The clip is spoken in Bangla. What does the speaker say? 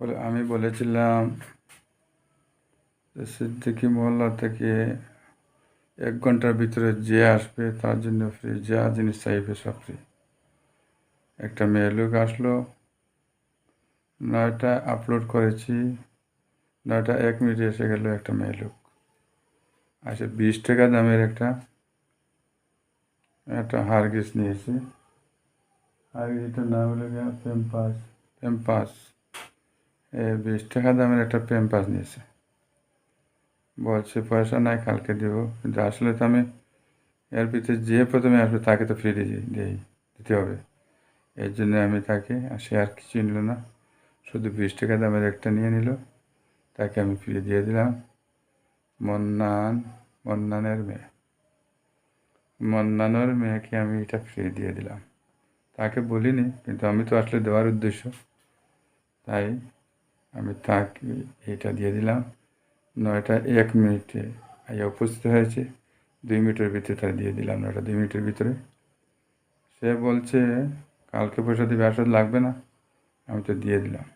বলে আমি বলেছিলাম যে সিদ্দিকি মহল্লা থেকে 1 ঘন্টার ভিতরে যে আসবে তার জন্য ফ্রি, যা জিনিস চাইবে সব ফ্রি। একটা মেয়ে লোক আসলো, 9টা আপলোড করেছি, 9টা 1 মিনিটে এসে গেল একটা মেয়ে লোক। আসে 20 টাকা দামের একটা হারগিস নিয়েছি। হারগিসটার নাম হলো গিয়ে প্যাম্পাস। 20 টাকা দামের একটা প্যাম্পাস নিয়েছে। বলছে পয়সা নাই, কালকে দেবো। কিন্তু আসলে তো আমি এর ভিতরে যে প্রথমে আসবে তাকে তো ফ্রি দিতে হবে। এর জন্য আমি তাকে, সে আর কিছুই নিল না, শুধু 20 টাকা দামের একটা নিয়ে নিল। তাকে আমি ফ্রি দিয়ে দিলাম। মন্নানের মেয়েকে আমি এটা ফ্রি দিয়ে দিলাম। তাকে বলিনি, কিন্তু আমি তো আসলে দেওয়ার উদ্দেশ্য, তাই আমি তাকে এটা দিয়ে দিলাম। 9টা 1 মিনিটে উপস্থিত হয়েছে। 2 মিনিটের ভিতরে তাই দিয়ে দিলাম। 9টা 2 মিনিটের ভিতরে। সে বলছে কালকে পয়সা দিবে, আসলে লাগবে না। আমি তো দিয়ে দিলাম।